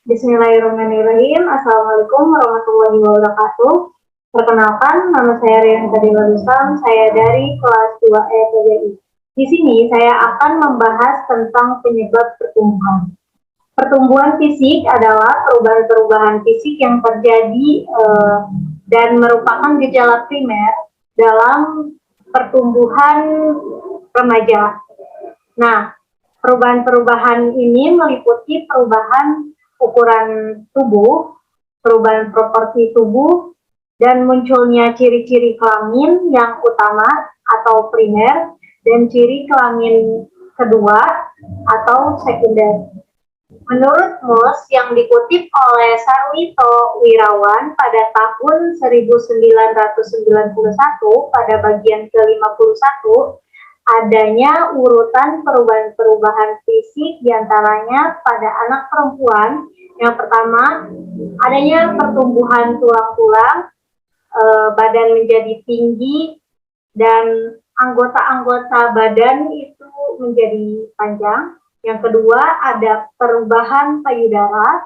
Bismillahirrahmanirrahim. Assalamualaikum warahmatullahi wabarakatuh. Perkenalkan, nama saya Rian Kadila Lusam. Saya dari kelas 2E PBI. Di sini saya akan membahas tentang penyebab pertumbuhan. Pertumbuhan fisik adalah perubahan-perubahan fisik yang terjadi dan merupakan gejala primer dalam pertumbuhan remaja. Nah, perubahan-perubahan ini meliputi perubahan ukuran tubuh, perubahan proporsi tubuh, dan munculnya ciri-ciri kelamin yang utama atau primer, dan ciri kelamin kedua atau sekunder. Menurut MUS yang dikutip oleh Sarwito Wirawan pada tahun 1991 pada bagian ke-51, adanya urutan perubahan-perubahan fisik diantaranya pada anak perempuan. Yang pertama, adanya pertumbuhan tulang-tulang, badan menjadi tinggi, dan anggota-anggota badan itu menjadi panjang. Yang kedua, ada perubahan payudara.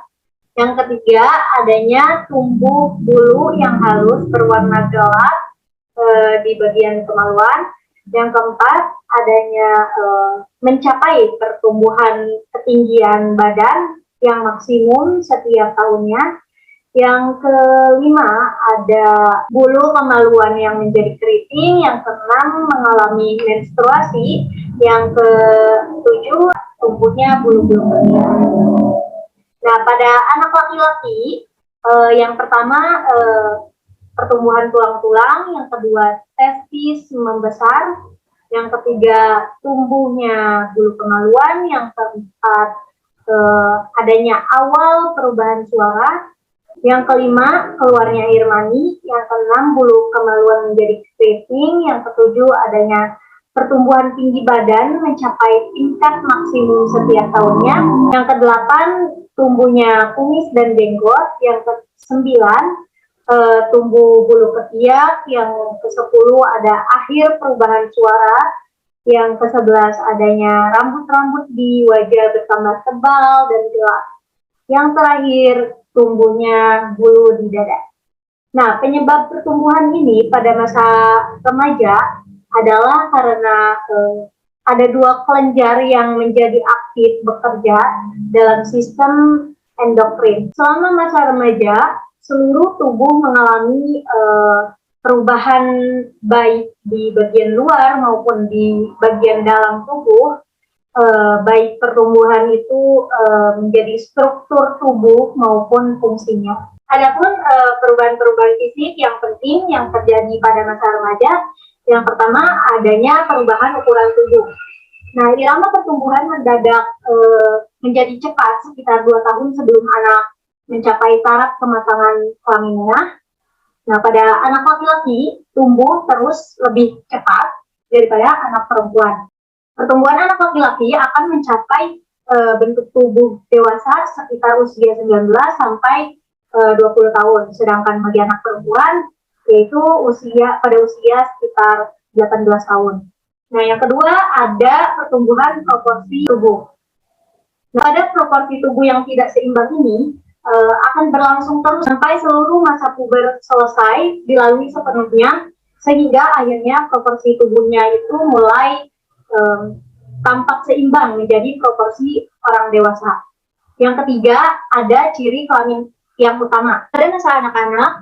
Yang ketiga, adanya tumbuh bulu yang halus berwarna gelap di bagian kemaluan. Yang keempat, adanya mencapai pertumbuhan ketinggian badan yang maksimum setiap tahunnya. Yang kelima, ada bulu kemaluan yang menjadi keriting. Yang keenam, mengalami menstruasi. Yang ketujuh, tumbuhnya bulu-bulu ketiak. Nah, pada anak laki-laki, yang pertama pertumbuhan tulang-tulang, yang kedua testis membesar, yang ketiga tumbuhnya bulu kemaluan, yang keempat adanya awal perubahan suara, yang kelima keluarnya air mani, yang keenam bulu kemaluan menjadi keriting, yang ketujuh adanya pertumbuhan tinggi badan mencapai tingkat maksimum setiap tahunnya, yang kedelapan tumbuhnya kumis dan jenggot, yang kesembilan tumbuh bulu ketiak, yang ke-10 ada akhir perubahan suara, yang ke-11 adanya rambut-rambut di wajah bertambah tebal dan gelap, yang terakhir tumbuhnya bulu di dada. Nah, penyebab pertumbuhan ini pada masa remaja adalah karena ada dua kelenjar yang menjadi aktif bekerja dalam sistem endokrin. Selama masa remaja, seluruh tubuh mengalami perubahan baik di bagian luar maupun di bagian dalam tubuh, baik pertumbuhan itu menjadi struktur tubuh maupun fungsinya. Adapun perubahan-perubahan fisik yang penting yang terjadi pada masa remaja, yang pertama adanya perubahan ukuran tubuh. Nah, irama pertumbuhan mendadak menjadi cepat sekitar 2 tahun sebelum anak mencapai taraf kematangan kelaminnya. Nah, pada anak laki-laki tumbuh terus lebih cepat daripada anak perempuan. Pertumbuhan anak laki-laki akan mencapai bentuk tubuh dewasa sekitar usia 19 sampai 20 tahun. Sedangkan bagi anak perempuan yaitu pada usia sekitar 18 tahun. Nah, yang kedua ada pertumbuhan proporsi tubuh. Nah, pada proporsi tubuh yang tidak seimbang ini akan berlangsung terus sampai seluruh masa puber selesai dilalui sepenuhnya, sehingga akhirnya proporsi tubuhnya itu mulai tampak seimbang menjadi proporsi orang dewasa. Yang ketiga, ada ciri kelamin yang utama. Pada masa anak-anak,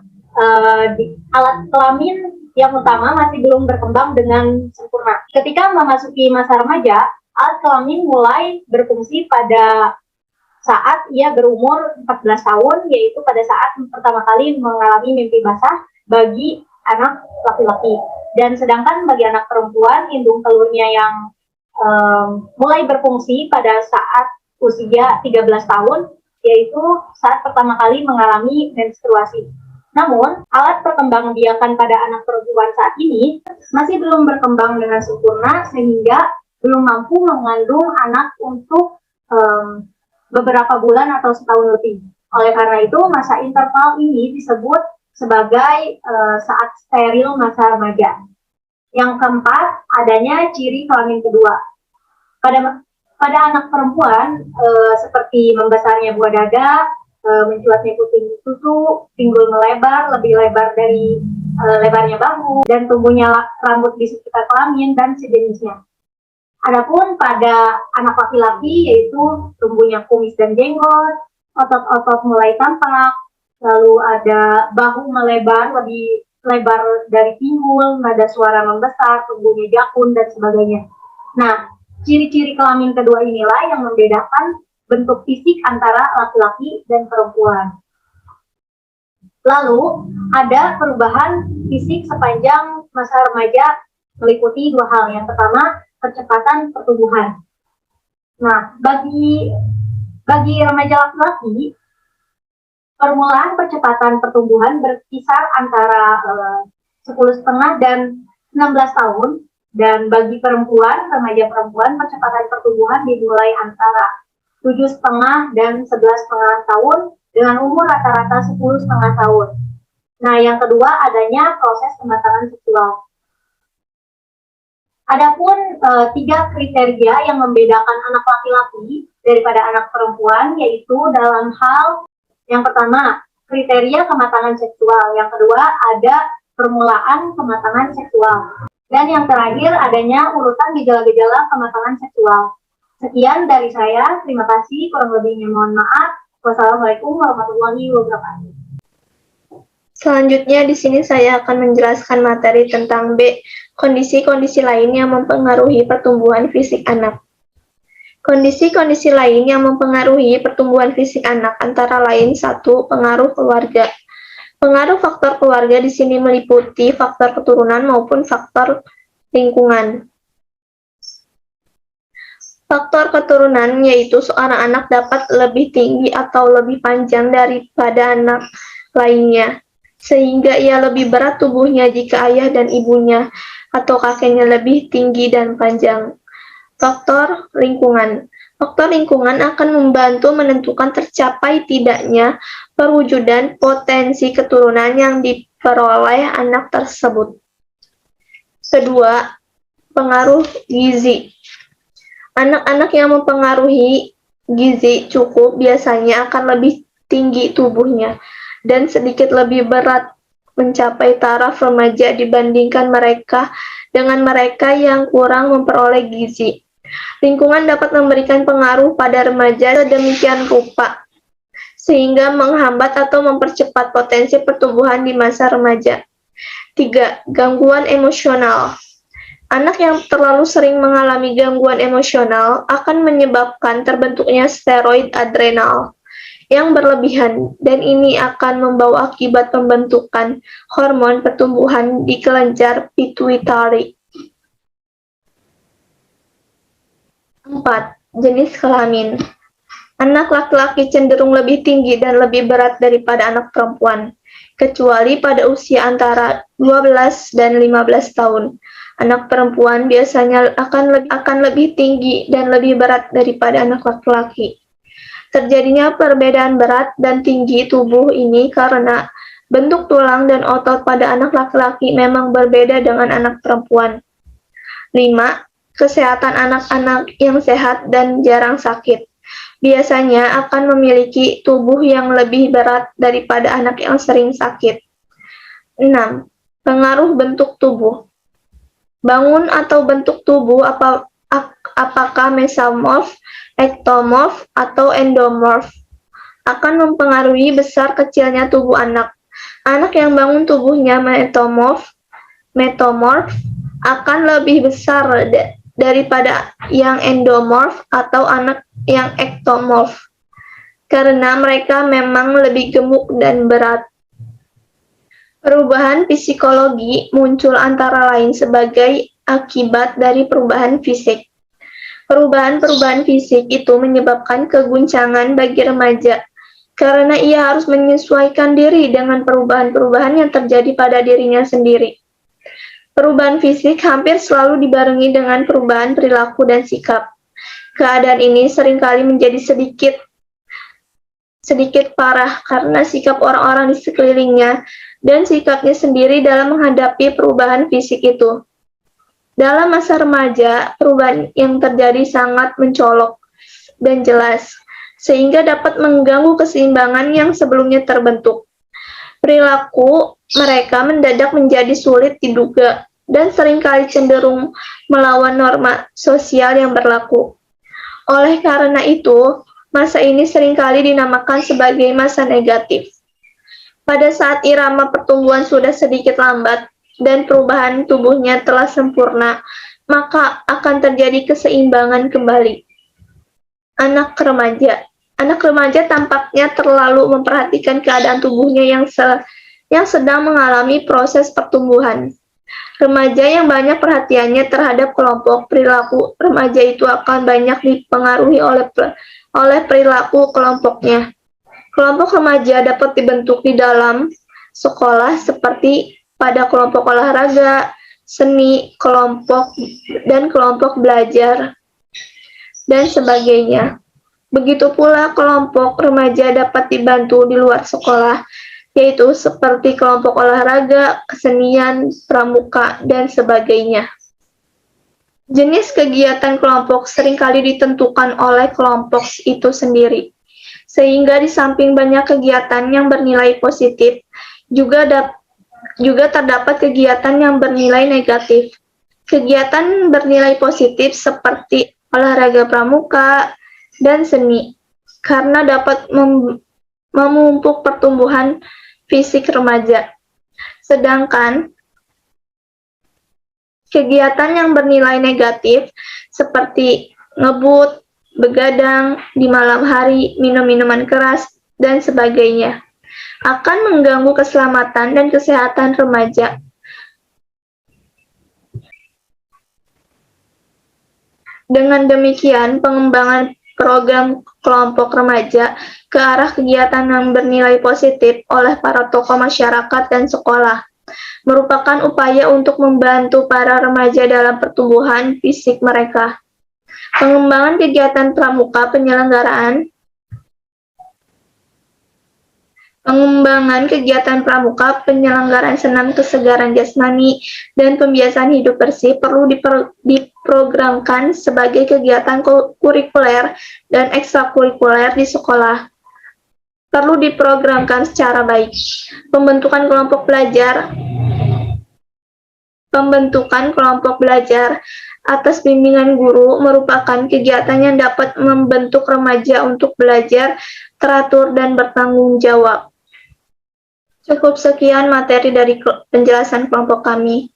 alat kelamin yang utama masih belum berkembang dengan sempurna. Ketika memasuki masa remaja, alat kelamin mulai berfungsi pada saat ia berumur 14 tahun, yaitu pada saat pertama kali mengalami mimpi basah bagi anak laki-laki. Dan sedangkan bagi anak perempuan, indung telurnya yang mulai berfungsi pada saat usia 13 tahun, yaitu saat pertama kali mengalami menstruasi. Namun, alat perkembangbiakan pada anak perempuan saat ini masih belum berkembang dengan sempurna, sehingga belum mampu mengandung anak untuk beberapa bulan atau setahun lebih. Oleh karena itu, masa interval ini disebut sebagai saat steril masa remaja. Yang keempat, adanya ciri kelamin kedua. Pada anak perempuan, seperti membesarnya buah dada, mencuatnya kucing susu, pinggul melebar, lebih lebar dari lebarnya bahu, dan tumbuhnya rambut di sekitar kelamin, dan sejenisnya. Adapun pada anak laki-laki yaitu tumbuhnya kumis dan jenggot, otot-otot mulai tampak, lalu ada bahu melebar, lebih lebar dari pinggul, nada suara membesar, tumbuhnya jakun, dan sebagainya. Nah, ciri-ciri kelamin kedua inilah yang membedakan bentuk fisik antara laki-laki dan perempuan. Lalu, ada perubahan fisik sepanjang masa remaja meliputi dua hal. Yang pertama, percepatan pertumbuhan. Nah, bagi remaja laki-laki, permulaan percepatan pertumbuhan berkisar antara 10,5 dan 16 tahun. Dan bagi perempuan, remaja perempuan, percepatan pertumbuhan dimulai antara 7,5 dan 11,5 tahun dengan umur rata-rata 10,5 tahun. Nah, yang kedua adanya proses kematangan seksual. Adapun 3 kriteria yang membedakan anak laki-laki daripada anak perempuan, yaitu dalam hal yang pertama, kriteria kematangan seksual. Yang kedua, ada permulaan kematangan seksual. Dan yang terakhir, adanya urutan gejala-gejala kematangan seksual. Sekian dari saya, terima kasih, kurang lebihnya mohon maaf. Wassalamualaikum warahmatullahi wabarakatuh. Selanjutnya di sini saya akan menjelaskan materi tentang B, kondisi-kondisi lain yang mempengaruhi pertumbuhan fisik anak. Kondisi-kondisi lain yang mempengaruhi pertumbuhan fisik anak antara lain 1. Pengaruh keluarga. Pengaruh faktor keluarga di sini meliputi faktor keturunan maupun faktor lingkungan. Faktor keturunan yaitu seorang anak dapat lebih tinggi atau lebih panjang daripada anak lainnya, sehingga ia lebih berat tubuhnya jika ayah dan ibunya atau kakeknya lebih tinggi dan panjang. Faktor lingkungan. Faktor lingkungan akan membantu menentukan tercapai tidaknya perwujudan potensi keturunan yang diperoleh anak tersebut. Kedua, pengaruh gizi. Anak-anak yang mempengaruhi gizi cukup biasanya akan lebih tinggi tubuhnya dan sedikit lebih berat mencapai taraf remaja dibandingkan mereka dengan mereka yang kurang memperoleh gizi. Lingkungan dapat memberikan pengaruh pada remaja sedemikian rupa sehingga menghambat atau mempercepat potensi pertumbuhan di masa remaja. 3. Gangguan emosional. Anak yang terlalu sering mengalami gangguan emosional akan menyebabkan terbentuknya steroid adrenal yang berlebihan, dan ini akan membawa akibat pembentukan hormon pertumbuhan di kelenjar pituitari. 4. Jenis kelamin. Anak laki-laki cenderung lebih tinggi dan lebih berat daripada anak perempuan, kecuali pada usia antara 12 dan 15 tahun. Anak perempuan biasanya akan lebih tinggi dan lebih berat daripada anak laki-laki. Terjadinya perbedaan berat dan tinggi tubuh ini karena bentuk tulang dan otot pada anak laki-laki memang berbeda dengan anak perempuan. 5. Kesehatan anak-anak yang sehat dan jarang sakit biasanya akan memiliki tubuh yang lebih berat daripada anak yang sering sakit. 6. Pengaruh bentuk tubuh. Bangun atau bentuk tubuh apakah mesomorf, ektomorf, atau endomorf akan mempengaruhi besar kecilnya tubuh anak. Anak yang bangun tubuhnya metomorf akan lebih besar daripada yang endomorf atau anak yang ektomorf karena mereka memang lebih gemuk dan berat. Perubahan psikologi muncul antara lain sebagai akibat dari perubahan fisik. Perubahan-perubahan fisik itu menyebabkan keguncangan bagi remaja karena ia harus menyesuaikan diri dengan perubahan-perubahan yang terjadi pada dirinya sendiri. Perubahan fisik hampir selalu dibarengi dengan perubahan perilaku dan sikap. Keadaan ini seringkali menjadi sedikit parah karena sikap orang-orang di sekelilingnya dan sikapnya sendiri dalam menghadapi perubahan fisik itu. Dalam masa remaja, perubahan yang terjadi sangat mencolok dan jelas. sehingga dapat mengganggu keseimbangan yang sebelumnya terbentuk. Perilaku mereka mendadak menjadi sulit diduga dan seringkali cenderung melawan norma sosial yang berlaku. Oleh karena itu, masa ini seringkali dinamakan sebagai masa negatif. Pada saat irama pertumbuhan sudah sedikit lambat dan perubahan tubuhnya telah sempurna, maka akan terjadi keseimbangan kembali. Anak remaja tampaknya terlalu memperhatikan keadaan tubuhnya yang sedang mengalami proses pertumbuhan. Remaja yang banyak perhatiannya terhadap kelompok perilaku remaja itu akan banyak dipengaruhi oleh perilaku kelompoknya. Kelompok remaja dapat dibentuk di dalam sekolah seperti pada kelompok olahraga, seni, kelompok belajar, dan sebagainya. Begitu pula kelompok remaja dapat dibantu di luar sekolah, yaitu seperti kelompok olahraga, kesenian, pramuka, dan sebagainya. Jenis kegiatan kelompok seringkali ditentukan oleh kelompok itu sendiri, sehingga di samping banyak kegiatan yang bernilai positif, juga terdapat kegiatan yang bernilai negatif. Kegiatan bernilai positif seperti olahraga pramuka dan seni, karena dapat memupuk pertumbuhan fisik remaja. Sedangkan kegiatan yang bernilai negatif seperti ngebut, begadang di malam hari, minum minuman keras, dan sebagainya akan mengganggu keselamatan dan kesehatan remaja. Dengan demikian, pengembangan program kelompok remaja ke arah kegiatan yang bernilai positif oleh para tokoh masyarakat dan sekolah merupakan upaya untuk membantu para remaja dalam pertumbuhan fisik mereka. Pengembangan kegiatan pramuka, penyelenggaraan senam kesegaran jasmani, dan pembiasaan hidup bersih perlu diprogramkan sebagai kegiatan kurikuler dan ekstrakurikuler di sekolah. Perlu diprogramkan secara baik. Pembentukan kelompok belajar atas bimbingan guru merupakan kegiatan yang dapat membentuk remaja untuk belajar teratur dan bertanggung jawab. Cukup sekian materi dari penjelasan kelompok kami.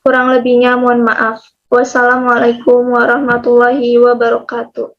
Kurang lebihnya mohon maaf. Wassalamualaikum warahmatullahi wabarakatuh.